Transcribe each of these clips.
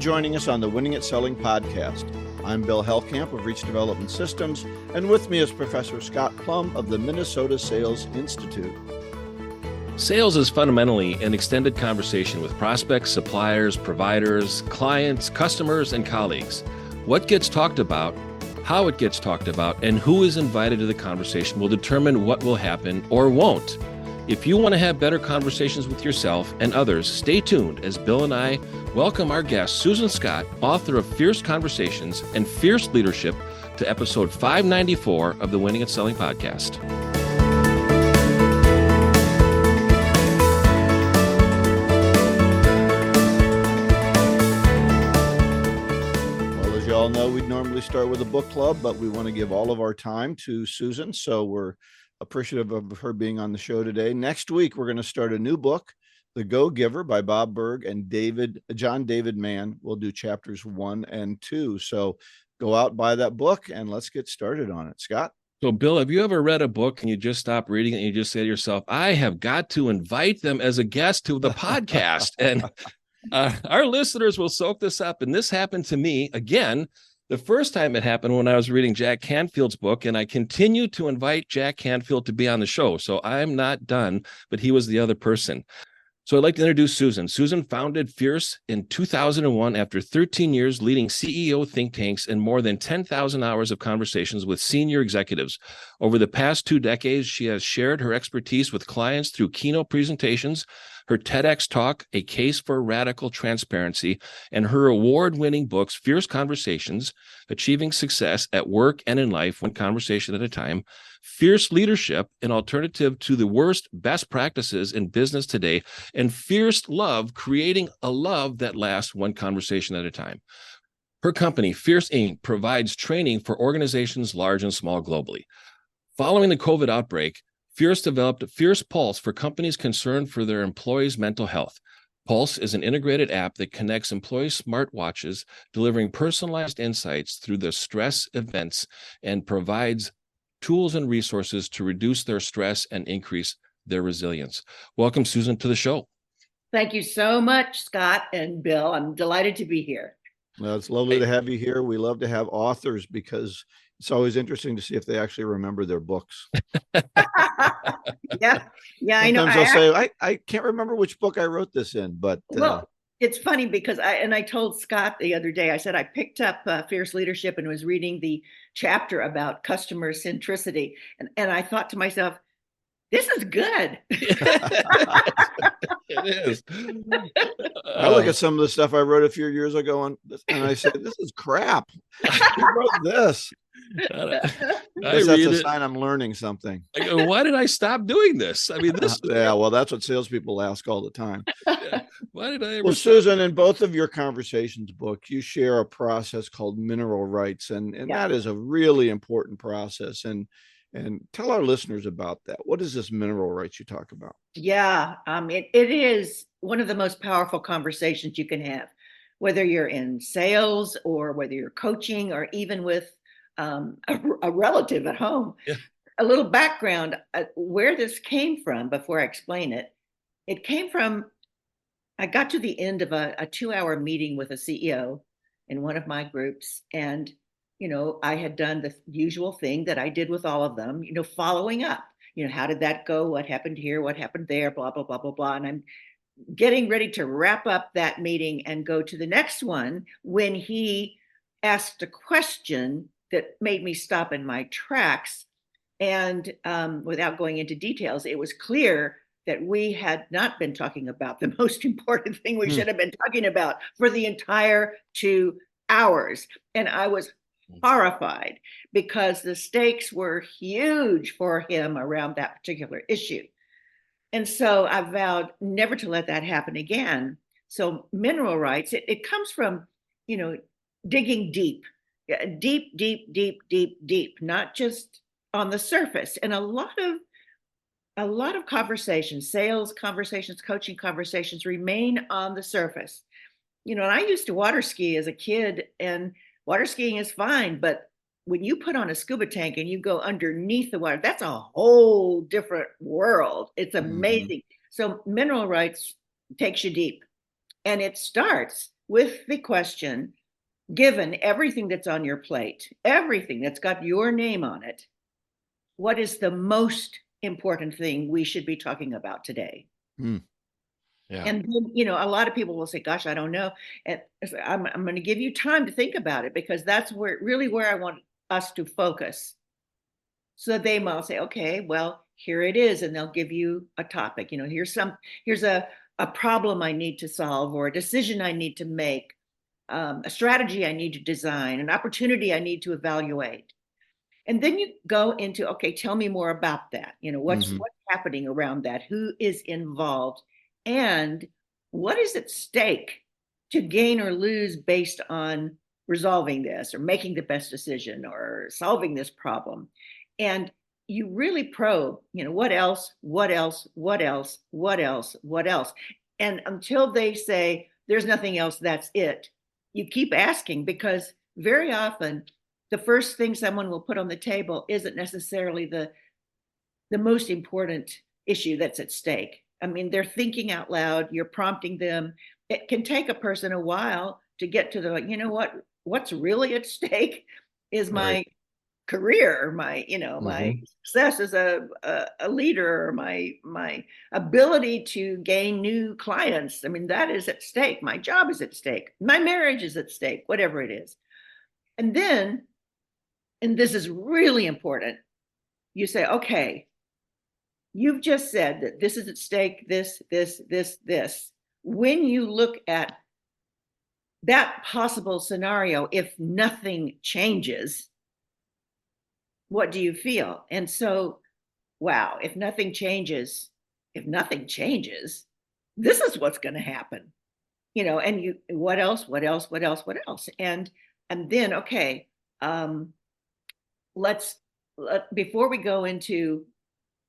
joining us on the Winning at Selling podcast. I'm Bill Hellkamp of Reach Development Systems, and with me is Professor Scott Plum of the Minnesota Sales Institute. Sales is fundamentally an extended conversation with prospects, suppliers, providers, clients, customers, and colleagues. What gets talked about, how it gets talked about, and who is invited to the conversation will determine what will happen or won't. If you want to have better conversations with yourself and others, stay tuned as Bill and I welcome our guest, Susan Scott, author of Fierce Conversations and Fierce Leadership, to episode 594 of the Winning at Selling podcast. Well, as you all know, we'd normally start with a book club, but we want to give all of our time to Susan, so we're appreciative of her being on the show today. Next week, we're going to start a new book, The Go-Giver by Bob Burg and John David Mann. We'll do chapters 1 and 2. So go out, buy that book, and let's get started on it. Scott? So, Bill, have you ever read a book and you just stop reading it and you just say to yourself, I have got to invite them as a guest to the podcast? And our listeners will soak this up. And this happened to me again. The first time it happened when I was reading Jack Canfield's book, and I continue to invite Jack Canfield to be on the show. So I'm not done, but he was the other person. So I'd like to introduce Susan. Susan founded Fierce in 2001 after 13 years leading CEO think tanks and more than 10,000 hours of conversations with senior executives. Over the past 2 decades, she has shared her expertise with clients through keynote presentations, her TEDx talk, A Case for Radical Transparency, and her award-winning books, Fierce Conversations, Achieving Success at Work and in Life, One Conversation at a Time, Fierce Leadership, an alternative to the worst best practices in business today, and Fierce Love, creating a love that lasts one conversation at a time. Her company, Fierce Inc., provides training for organizations large and small globally. Following the COVID outbreak, Fierce developed Fierce Pulse for companies concerned for their employees' mental health. Pulse is an integrated app that connects employee smartwatches, delivering personalized insights through the stress events and provides tools and resources to reduce their stress and increase their resilience. Welcome, Susan, to the show. Thank you so much, Scott and Bill. I'm delighted to be here. Well, it's lovely to have you here. We love to have authors because it's always interesting to see if they actually remember their books. Yeah, I know. Sometimes they'll say, I can't remember which book I wrote this in, but... Well, it's funny because I told Scott the other day, I said I picked up Fierce Leadership and was reading the chapter about customer centricity. And I thought to myself, this is good. It is. I look at some of the stuff I wrote a few years ago and I say, this is crap. Who wrote this? That's a sign I'm learning something. I go, why did I stop doing this? I mean, this. Yeah, well, that's what salespeople ask all the time. Yeah. Why did I ever? Well, Susan, in both of your conversations book, you share a process called mineral rights, and that is a really important process. And tell our listeners about that. What is this mineral rights you talk about? Yeah, it is one of the most powerful conversations you can have, whether you're in sales or whether you're coaching or even with a relative at home. Yeah. A little background where this came from before I explain it. It came from, I got to the end of a 2-hour meeting with a CEO in one of my groups. And, I had done the usual thing that I did with all of them, following up, how did that go? What happened here? What happened there? Blah, blah, blah, blah, blah. And I'm getting ready to wrap up that meeting and go to the next one when he asked a question that made me stop in my tracks. And without going into details, it was clear that we had not been talking about the most important thing we should have been talking about for the entire 2 hours. And I was horrified because the stakes were huge for him around that particular issue. And so I vowed never to let that happen again. So mineral rights, it comes from, digging deep. Deep, deep, deep, deep, deep, not just on the surface. And a lot of conversations, sales conversations, coaching conversations remain on the surface. And I used to water ski as a kid, and water skiing is fine, but when you put on a scuba tank and you go underneath the water, that's a whole different world. It's amazing. So mineral rights takes you deep, and it starts with the question, given everything that's on your plate, everything that's got your name on it, what is the most important thing we should be talking about today? Mm. Yeah. And then, a lot of people will say, gosh, I don't know. And I'm going to give you time to think about it, because that's where I want us to focus. So they might say, okay, well, here it is. And they'll give you a topic. Here's a problem I need to solve, or a decision I need to make, a strategy I need to design, an opportunity I need to evaluate. And then you go into, okay, tell me more about that. What's happening around that? Who is involved? And what is at stake to gain or lose based on resolving this, or making the best decision, or solving this problem? And you really probe, what else, what else, what else, what else, what else? And until they say, there's nothing else, that's it, you keep asking, because very often the first thing someone will put on the table isn't necessarily the most important issue that's at stake. I mean, they're thinking out loud, you're prompting them. It can take a person a while to get to the, what's really at stake is my career, my, my success as a leader, or my ability to gain new clients. I mean, that is at stake. My job is at stake. My marriage is at stake, whatever it is. And then, and this is really important, you say, okay, you've just said that this is at stake, this. When you look at that possible scenario, if nothing changes, what do you feel? And so, wow, if nothing changes, this is what's going to happen. And what else? And then, okay, before we go into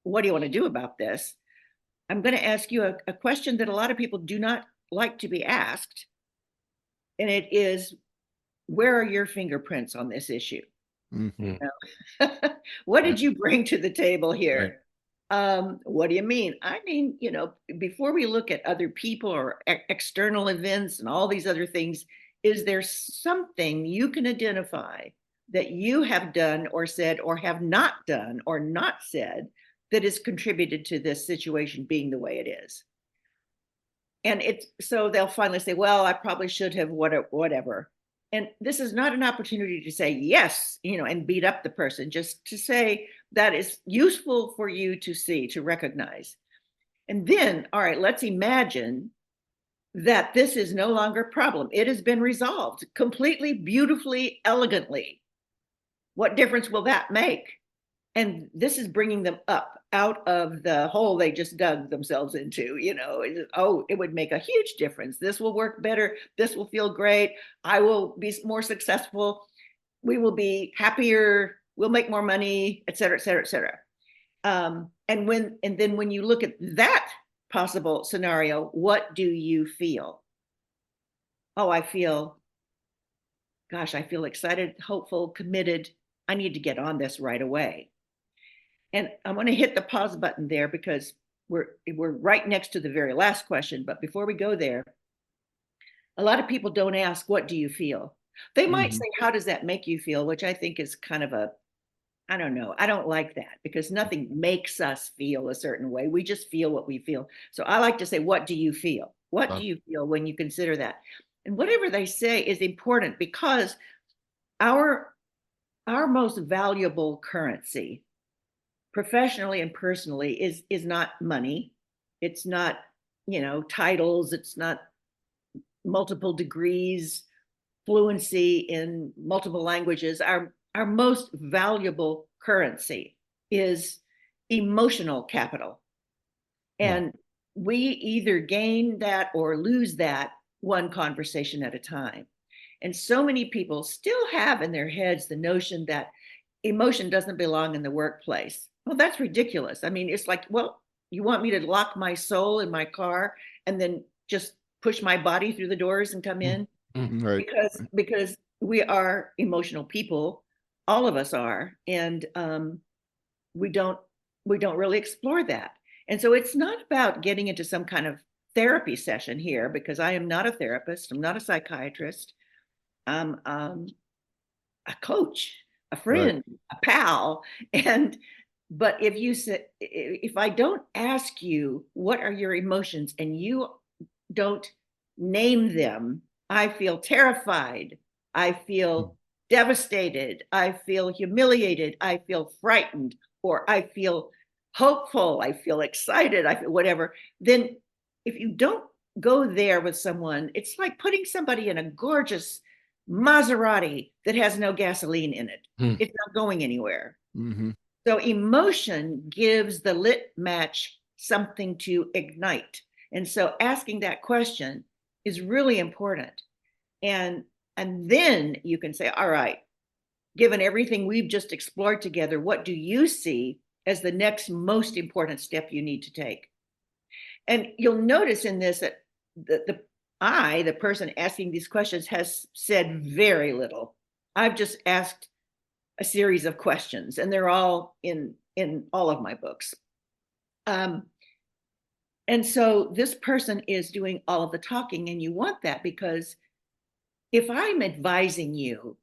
what do you want to do about this, I'm going to ask you a question that a lot of people do not like to be asked. And it is, where are your fingerprints on this issue? What did you bring to the table here? Right. What do you mean? I mean, before we look at other people or external events and all these other things, is there something you can identify that you have done or said, or have not done or not said, that has contributed to this situation being the way it is? And so they'll finally say, well, I probably should have whatever. And this is not an opportunity to say yes, and beat up the person, just to say that is useful for you to see, to recognize. And then, all right, let's imagine that this is no longer a problem. It has been resolved completely, beautifully, elegantly. What difference will that make? And this is bringing them up out of the hole they just dug themselves into. It would make a huge difference. This will work better. This will feel great. I will be more successful. We will be happier. We'll make more money, et cetera, et cetera, et cetera. And then when you look at that possible scenario, what do you feel? Oh, I feel excited, hopeful, committed. I need to get on this right away. And I'm going to hit the pause button there, because we're right next to the very last question. But before we go there, a lot of people don't ask, what do you feel? They might say, how does that make you feel? Which I think is kind of I don't know. I don't like that, because nothing makes us feel a certain way. We just feel what we feel. So I like to say, what do you feel? What do you feel when you consider that? And whatever they say is important, because our most valuable currency, professionally and personally, is not money. It's not, titles. It's not multiple degrees, fluency in multiple languages. Our most valuable currency is emotional capital. And we either gain that or lose that one conversation at a time. And so many people still have in their heads the notion that emotion doesn't belong in the workplace. Well, that's ridiculous. I mean, it's like, well, you want me to lock my soul in my car and then just push my body through the doors and come in? Right. Because we are emotional people, all of us are, and we don't really explore that. And so it's not about getting into some kind of therapy session here because I am not a therapist. I'm not a psychiatrist. I'm a coach, a Right. friend, a pal. And, but if you say, if I don't ask you, what are your emotions, and you don't name them, I feel terrified. I feel devastated. I feel humiliated. I feel frightened, or I feel hopeful. I feel excited. I feel whatever. Then if you don't go there with someone, it's like putting somebody in a gorgeous Maserati that has no gasoline in it. Hmm. It's not going anywhere. Mhm. So emotion gives the lit match something to ignite. And so asking that question is really important. And then you can say, all right, given everything we've just explored together, what do you see as the next most important step you need to take? And you'll notice in this that the person asking these questions, has said very little. I've just asked a series of questions, and they're all in all of my books. And so this person is doing all of the talking, and you want that because if I'm advising you,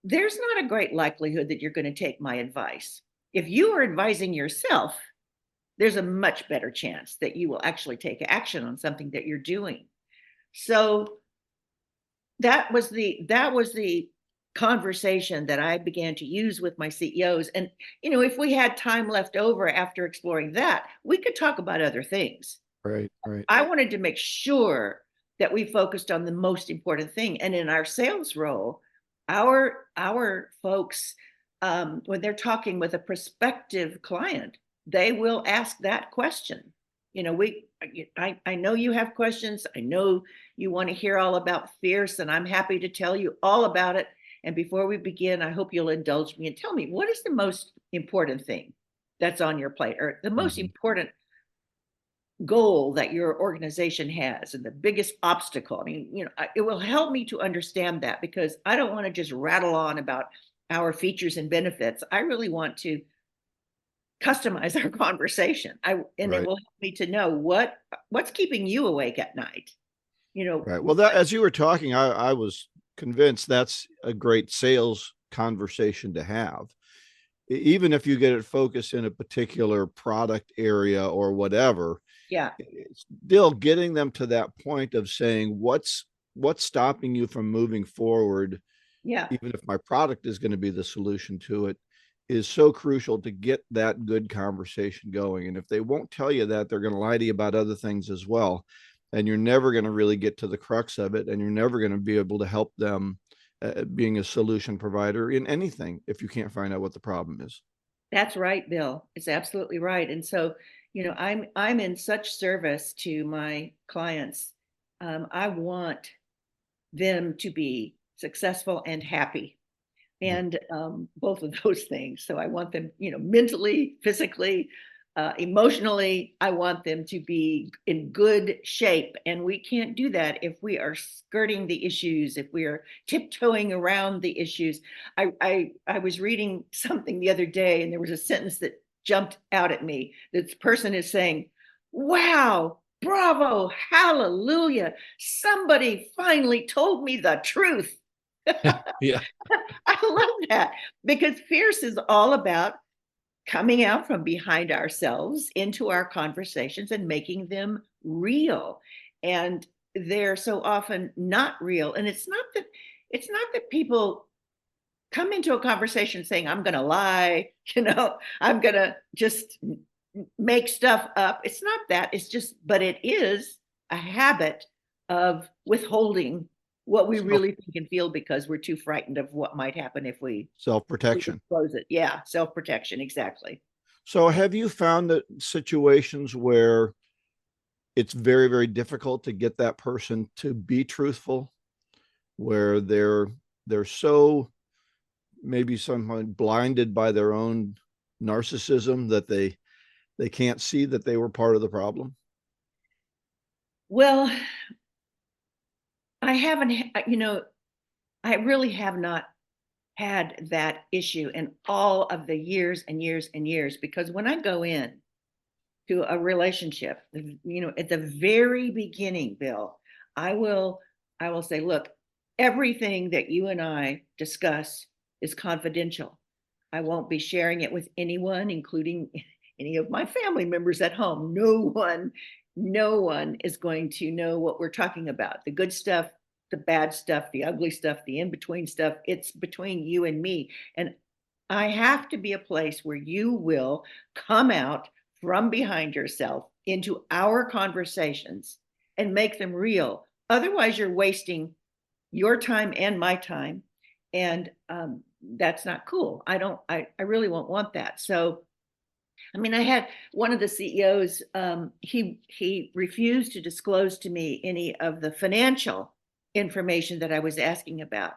there's not a great likelihood that you're going to take my advice. If you are advising yourself, there's a much better chance that you will actually take action on something that you're doing. So that was the conversation that I began to use with my CEOs. And if we had time left over after exploring that, we could talk about other things. Right. Right. I wanted to make sure that we focused on the most important thing. And in our sales role, our folks, when they're talking with a prospective client, they will ask that question. I know you have questions. I know you want to hear all about Fierce, and I'm happy to tell you all about it. And before we begin, I hope you'll indulge me and tell me, what is the most important thing that's on your plate, or the most important goal that your organization has, and the biggest obstacle? I mean, it will help me to understand that, because I don't want to just rattle on about our features and benefits. I really want to customize our conversation. And it Right. will help me to know what's keeping you awake at night. Right. Well, that, as you were talking, I was convinced that's a great sales conversation to have. Even if you get it focused in a particular product area or whatever, Yeah, it's still getting them to that point of saying, what's stopping you from moving forward, yeah, even if my product is going to be the solution to it, is so crucial to get that good conversation going. And if they won't tell you that, they're going to lie to you about other things as well. And you're never going to really get to the crux of it. And you're never going to be able to help them being a solution provider in anything if you can't find out what the problem is. that's right, Bill. It's absolutely right. And so, I'm in such service to my clients. I want them to be successful and happy, and both of those things. So I want them, mentally, physically, emotionally. I want them to be in good shape, and we can't do that if we are skirting the issues, if we are tiptoeing around the issues. I was reading something the other day, and there was a sentence that jumped out at me. This person is saying, "Wow, bravo, hallelujah! Somebody finally told me the truth." Yeah. I love that, because Fierce is all about coming out from behind ourselves into our conversations and making them real. And they're so often not real. And it's not that people come into a conversation saying, I'm going to lie, I'm going to just make stuff up. It's not that. It's just, but it is a habit of withholding what we Self really think and feel, because we're too frightened of what might happen if we protection. disclose it. Yeah, self-protection, exactly. So have you found that situations where it's very, very difficult to get that person to be truthful, where they're so maybe someone blinded by their own narcissism that they can't see that they were part of the problem? Well, I haven't, I really have not had that issue in all of the years and years and years, because when I go in, to a relationship, at the very beginning, Bill, I will say, look, everything that you and I discuss is confidential. I won't be sharing it with anyone, including any of my family members at home. No one is going to know what we're talking about. The good stuff, the bad stuff, the ugly stuff, the in-between stuff, it's between you and me. And I have to be a place where you will come out from behind yourself into our conversations and make them real. Otherwise, you're wasting your time and my time. And that's not cool. I really won't want that. So, I mean, I had one of the CEOs, he refused to disclose to me any of the financial information that I was asking about.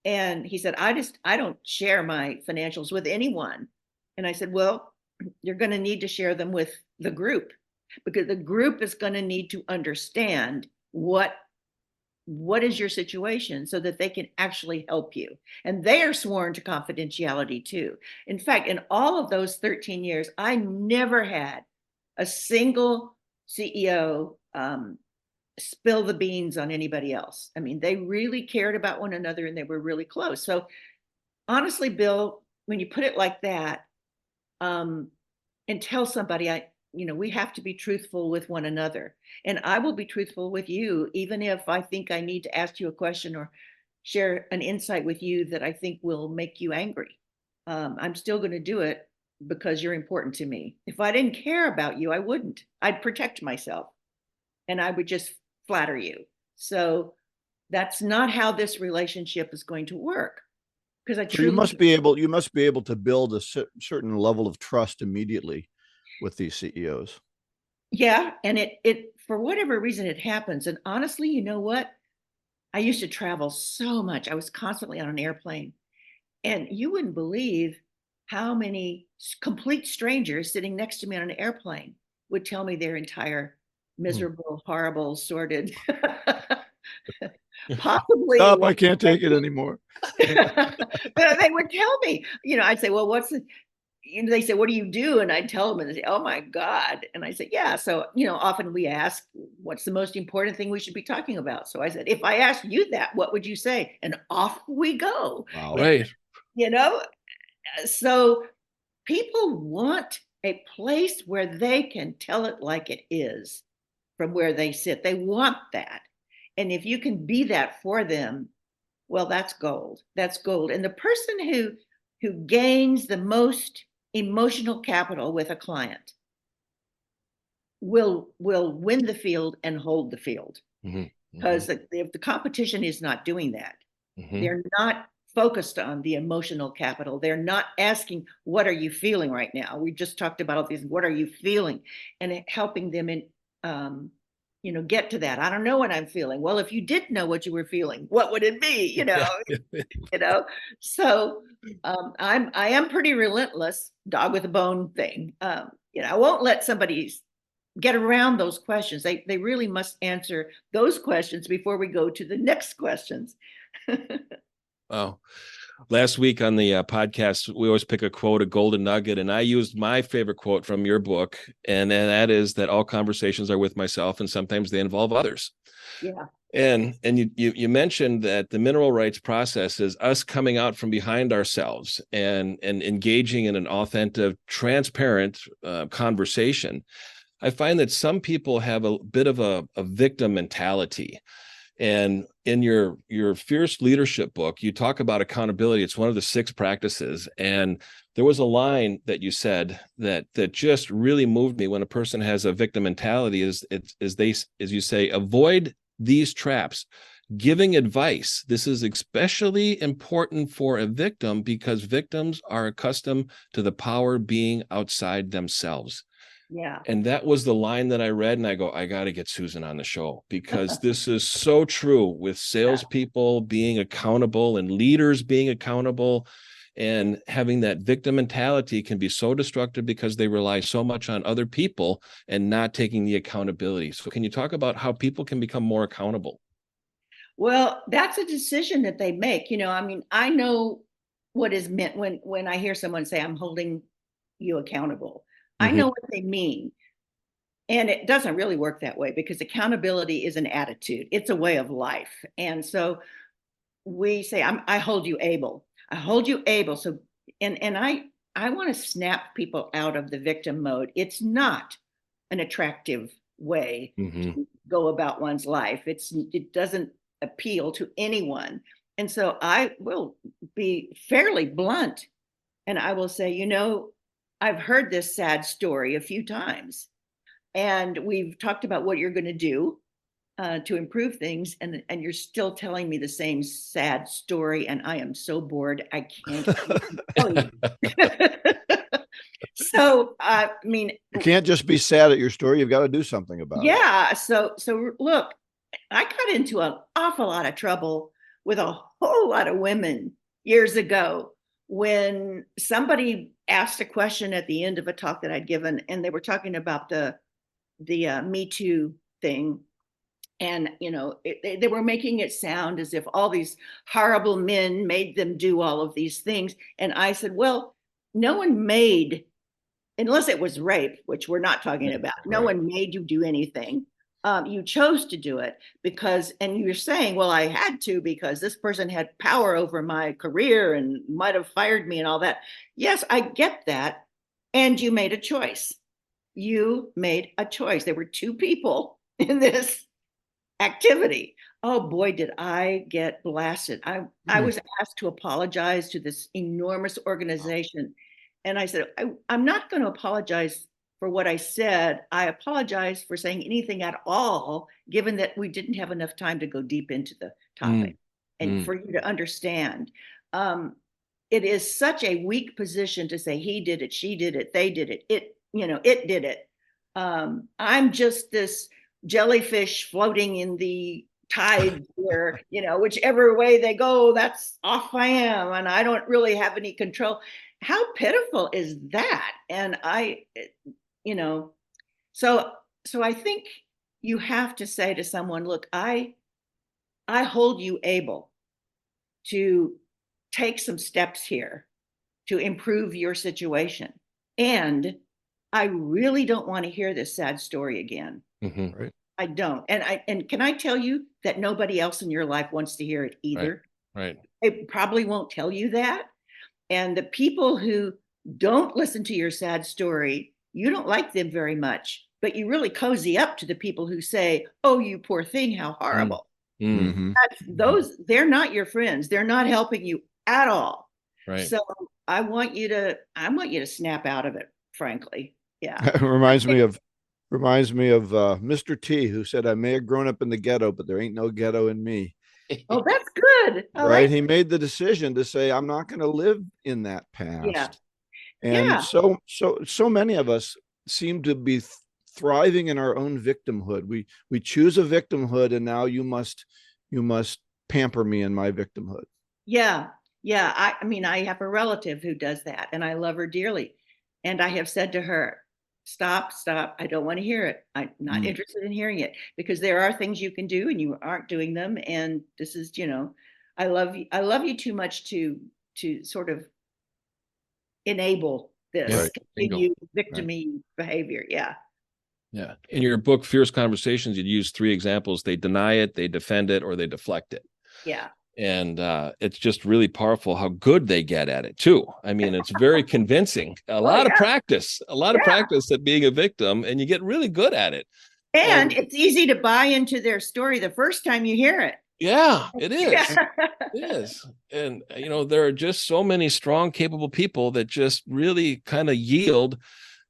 And he said, I don't share my financials with anyone. And I said, well, you're going to need to share them with the group, because the group is going to need to understand what is your situation so that they can actually help you. And they are sworn to confidentiality too. In fact, in all of those 13 years, I never had a single CEO spill the beans on anybody else. I mean, they really cared about one another and they were really close. So honestly, Bill, when you put it like that, and tell somebody, we have to be truthful with one another. And I will be truthful with you, even if I think I need to ask you a question or share an insight with you that I think will make you angry. I'm still going to do it because you're important to me. If I didn't care about you, I wouldn't. I'd protect myself and I would just flatter you. So that's not how this relationship is going to work. Because So you must be able to build a certain level of trust immediately with these CEOs. Yeah. And it for whatever reason it happens. And honestly, you know what? I used to travel so much. I was constantly on an airplane. And you wouldn't believe how many complete strangers sitting next to me on an airplane would tell me their entire miserable, horrible, sordid, possibly. Stop, I can't take it anymore. But they would tell me, I'd say, well, they say, what do you do? And I'd tell them and they say, oh my God. And I said, yeah. So, often we ask, what's the most important thing we should be talking about? So I said, if I asked you that, what would you say? And off we go. Wow. Right. So people want a place where they can tell it like it is from where they sit. They want that. And if you can be that for them, well, that's gold. That's gold. And the person who gains the most emotional capital with a client will win the field and hold the field. Mm-hmm. Because if the competition is not doing that, Mm-hmm. they're not focused on the emotional capital. They're not asking, what are you feeling right now? We just talked about all these, what are you feeling? And helping them in, get to that. I don't know what I'm feeling. Well, if you did know what you were feeling, what would it be? So I am pretty relentless, dog with a bone thing. I won't let somebody get around those questions. They really must answer those questions before we go to the next questions. Oh, last week on the podcast, we always pick a quote, a golden nugget, and I used my favorite quote from your book, and that is that all conversations are with myself, and sometimes they involve others. Yeah. And you mentioned that the mineral rights process is us coming out from behind ourselves and engaging in an authentic, transparent conversation. I find that some people have a bit of a victim mentality. And in your Fierce Leadership book, you talk about accountability. It's one of the 6 practices. And there was a line that you said that just really moved me. When a person has a victim mentality, is you say, avoid these traps. Giving advice. This is especially important for a victim because victims are accustomed to the power being outside themselves. Yeah. And that was the line that I read, and I go, I got to get Susan on the show, because this is so true with salespeople being accountable and leaders being accountable, and having that victim mentality can be so destructive because they rely so much on other people and not taking the accountability. So can you talk about how people can become more accountable? Well, that's a decision that they make. I know what is meant when I hear someone say, I'm holding you accountable. I Mhm. know what they mean. And it doesn't really work that way because accountability is an attitude. It's a way of life. And so we say, I hold you able. I hold you able. So, and I want to snap people out of the victim mode. It's not an attractive way Mhm. to go about one's life. It doesn't appeal to anyone. And so I will be fairly blunt and I will say, I've heard this sad story a few times, and we've talked about what you're going to do to improve things, and you're still telling me the same sad story, and I am so bored. I can't even tell you. So, I mean, You can't just be sad at your story. You've got to do something about it. yeah. So look, I got into an awful lot of trouble with a whole lot of women years ago when somebody asked a question at the end of a talk that I'd given, and they were talking about the Me Too thing. And they were making it sound as if all these horrible men made them do all of these things. And I said, well, no one made, unless it was rape, which we're not talking about, no Right. one made you do anything. You chose to do it because, and you're saying, well, I had to because this person had power over my career and might have fired me and all that. Yes, I get that. And you made a choice. You made a choice. There were two people in this activity. Oh boy, did I get blasted. I was asked to apologize to this enormous organization. And I said, I'm not going to apologize for what I said. I apologize for saying anything at all, given that we didn't have enough time to go deep into the topic and for you to understand. It is such a weak position to say he did it, she did it, they did it, it did it. I'm just this jellyfish floating in the tide where, whichever way they go, that's off I am. And I don't really have any control. How pitiful is that? And you know, so, so I think you have to say to someone, look, I hold you able to take some steps here to improve your situation. And I really don't want to hear this sad story again. Mhm. Right. I don't. And can I tell you that nobody else in your life wants to hear it either? Right. It probably won't tell you that. And the people who don't listen to your sad story, you don't like them very much, but you really cozy up to the people who say, "Oh, you poor thing, how horrible." Mm. Mhm. They're not your friends. They're not helping you at all. Right. So I want you to snap out of it, frankly. Yeah. It reminds me of Mr. T, who said, "I may have grown up in the ghetto, but there ain't no ghetto in me." Oh, that's good. I Right? like. He made the decision to say, "I'm not going to live in that Yeah. past." And Yeah. so many of us seem to be thriving in our own victimhood. We choose a victimhood, and now you must pamper me in my victimhood. Yeah. Yeah. I mean, I have a relative who does that, and I love her dearly. And I have said to her, stop, stop. I don't want to hear it. I'm not interested in hearing it because there are things you can do and you aren't doing them. And this is, I love you. I love you too much to sort of enable this Right. Bingo. continued victimy behavior. Yeah. Yeah. In your book, Fierce Conversations, you'd use 3 examples. They deny it, they defend it, or they deflect it. Yeah. And it's just really powerful how good they get at it too. I mean, it's very convincing. A lot of practice at being a victim, and you get really good at it. And it's easy to buy into their story the first time you hear it. Yeah, it is. Yeah. It is. And there are just so many strong, capable people that just really kind of yield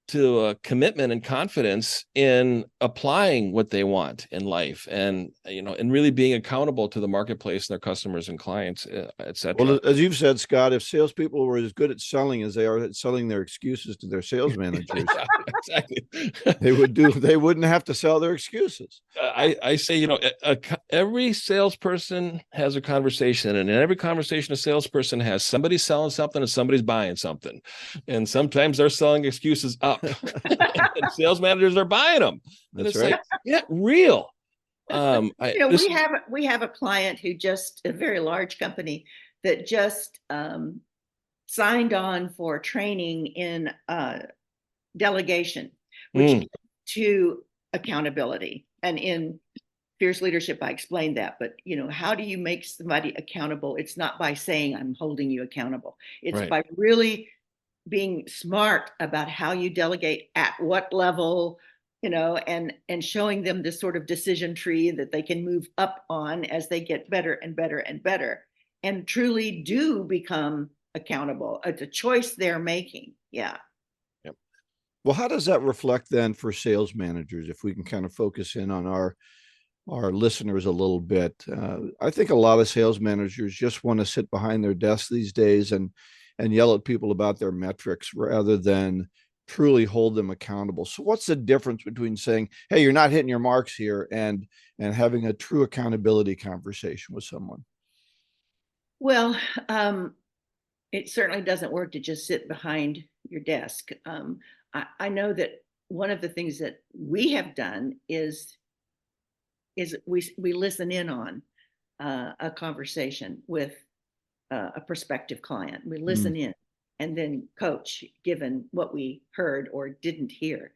to a commitment and confidence in applying what they want in life, and and really being accountable to the marketplace and their customers and clients, etc. Well, as you've said, Scott, if salespeople were as good at selling as they are at selling their excuses to their sales managers, Exactly. they wouldn't have to sell their excuses. I say, every salesperson has a conversation, and in every conversation, a salesperson has somebody selling something and somebody's buying something. And sometimes they're selling excuses up and sales managers are buying them. And That's it's right. like, yeah, real. We have a client who just, a very large company that just signed on for training in delegation, which Mm. leads to accountability. And in Fierce Leadership, I explained that. But how do you make somebody accountable? It's not by saying I'm holding you accountable. It's Right. by really being smart about how you delegate, at what level, and showing them this sort of decision tree that they can move up on as they get better and better and better, and truly do become accountable. It's a choice they're making. Yeah. Well, how does that reflect then for sales managers? If we can kind of focus in on our listeners a little bit. I think a lot of sales managers just want to sit behind their desks these days and yell at people about their metrics rather than truly hold them accountable. So what's the difference between saying, hey, you're not hitting your marks here, and having a true accountability conversation with someone? Well, it certainly doesn't work to just sit behind your desk. I know that one of the things that we have done is we listen in on a conversation with a prospective client. We listen in and then coach, given what we heard or didn't hear.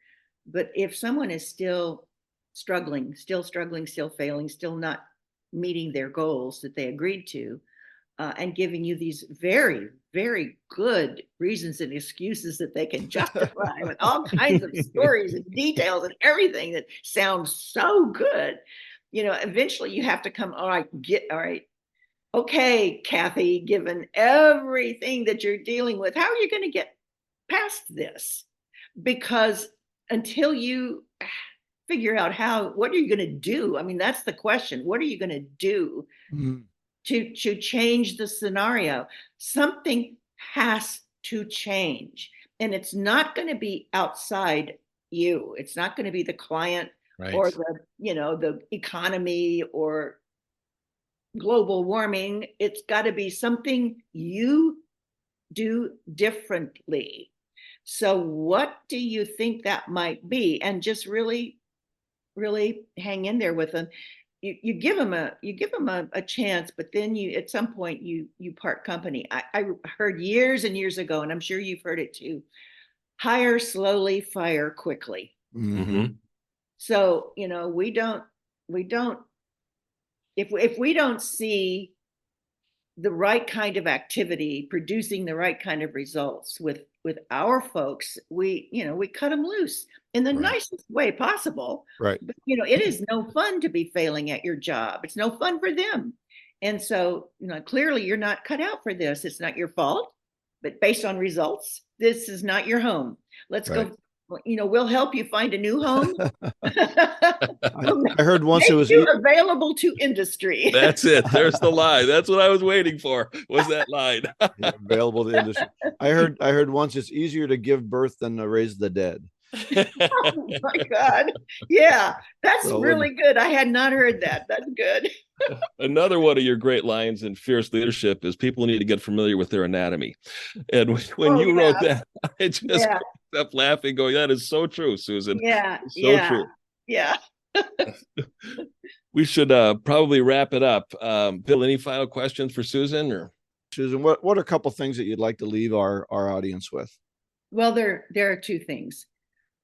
But if someone is still struggling, still failing, still not meeting their goals that they agreed to, and giving you these very, very good reasons and excuses that they can justify with all kinds of stories and details and everything that sounds so good, eventually you have to come, all right, okay, Kathy, given everything that you're dealing with, how are you going to get past this? Because until you figure out what are you going to do? I mean, that's the question. What are you going to do to change the scenario? Something has to change, and it's not going to be outside you. It's not going to be the client or the economy or global warming. It's got to be something you do differently. So what do you think that might be? And just really, really hang in there with them. You give them a chance, but then at some point you part company. I heard years and years ago, and I'm sure you've heard it too: hire slowly, fire quickly. Mm-hmm. So we don't if we don't see the right kind of activity producing the right kind of results with our folks, we cut them loose in the nicest way possible. Right. But it is no fun to be failing at your job. It's no fun for them. And so, clearly you're not cut out for this. It's not your fault, but based on results, this is not your home. Let's go. We'll help you find a new home. I heard once it was available to industry. That's it. There's the line. That's what I was waiting for, was that line. Available to industry. I heard once it's easier to give birth than to raise the dead. Oh my God. Yeah, that's really good. I had not heard that. That's good. Another one of your great lines in Fierce Leadership is people need to get familiar with their anatomy. And when you wrote that, I just kept laughing, going, that is so true, Susan. Yeah. True. Yeah. We should probably wrap it up. Bill, any final questions for Susan? Or Susan, what are a couple of things that you'd like to leave our audience with? Well, there are two things.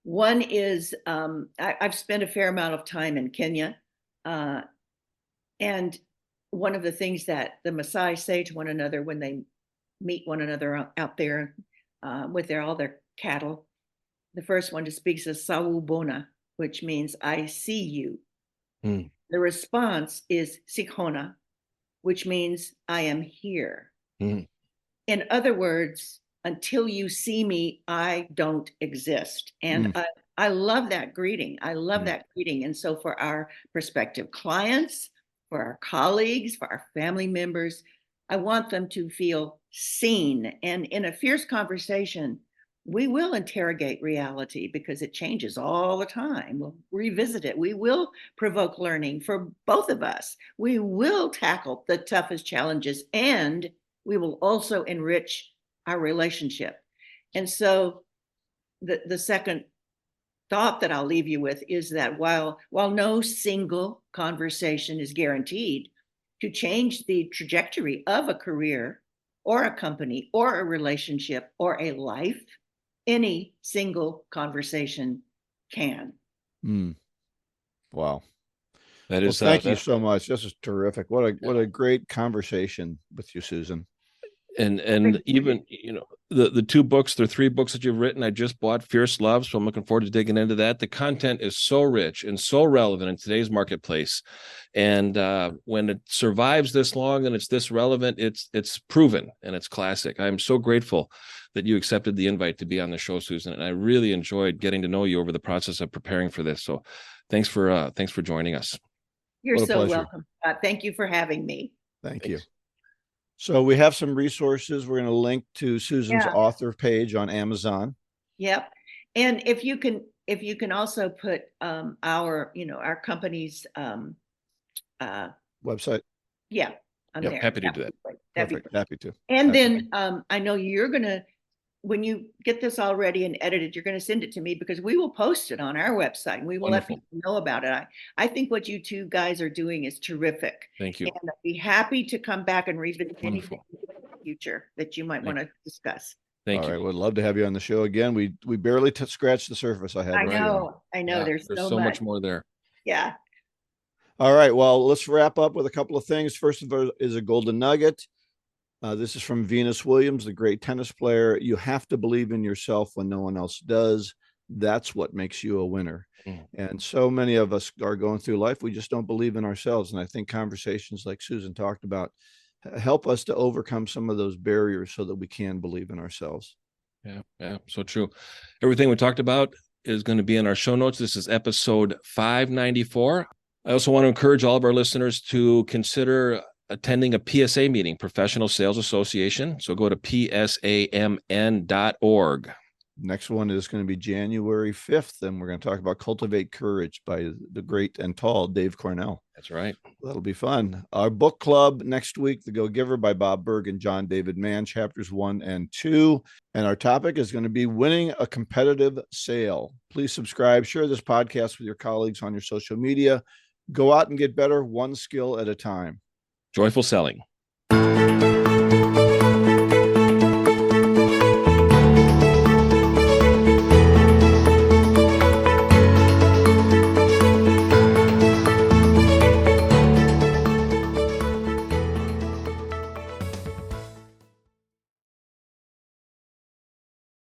One is I've spent a fair amount of time in Kenya, and one of the things that the Maasai say to one another when they meet one another out there with all their cattle, the first one to speak is Sawubona, which means I see you. The response is Sikhona, which means I am here. In other words, until you see me, I don't exist. And I love that greeting. I love that greeting. And so for our prospective clients, for our colleagues, for our family members, I want them to feel seen. And in a fierce conversation, we will interrogate reality because it changes all the time. We'll revisit it. We will provoke learning for both of us. We will tackle the toughest challenges, and we will also enrich our relationship. And so the second thought that I'll leave you with is that while no single conversation is guaranteed to change the trajectory of a career or a company or a relationship or a life, any single conversation can. Mm. Wow. That Well, is, thank you so much. This is terrific. What a great conversation with you, Susan. and even, you know, the two books, the three books that you've written, I just bought Fierce Love, so I'm looking forward to digging into that. The content is so rich and so relevant in today's marketplace, and when it survives this long and it's this relevant, it's proven and it's classic. I'm so grateful that you accepted the invite to be on the show, Susan, and I really enjoyed getting to know you over the process of preparing for this. So thanks for joining us. You're What a so pleasure. welcome. Thank you for having me. Thank you. Thanks. So we have some resources. We're going to link to Susan's Yeah. author page on Amazon. Yep. And if you can also put our company's Website. yeah, on Yep, there. happy to do that. That'd be Perfect. great. Happy to. And Happy then I know you're gonna, when you get this all ready and edited, you're gonna send it to me because we will post it on our website and we will let Wonderful. people know about it. I think what you two guys are doing is terrific. Thank you. And I'd be happy to come back and revisit anything Wonderful. in the future that you might Thank want to discuss. Thank All you. right. Would love to have you on the show again. We barely scratched the surface. I had I right on. know, Yeah, there's so so much. much more there. Yeah. All right. Well, let's wrap up with a couple of things. First of all is a golden nugget. This is from Venus Williams, the great tennis player. You have to believe in yourself when no one else does. That's what makes you a winner. Mm. And so many of us are going through life. We just don't believe in ourselves. And I think conversations like Susan talked about help us to overcome some of those barriers so that we can believe in ourselves. Yeah, so true. Everything we talked about is going to be in our show notes. This is episode 594. I also want to encourage all of our listeners to consider attending a PSA meeting, Professional Sales Association. So go to psamn.org. Next one is going to be January 5th, and we're going to talk about Cultivate Courage by the great and tall Dave Cornell. That's right. That'll be fun. Our book club next week, The Go-Giver by Bob Burg and John David Mann, chapters 1 and 2. And our topic is going to be winning a competitive sale. Please subscribe, share this podcast with your colleagues on your social media. Go out and get better one skill at a time. Joyful selling.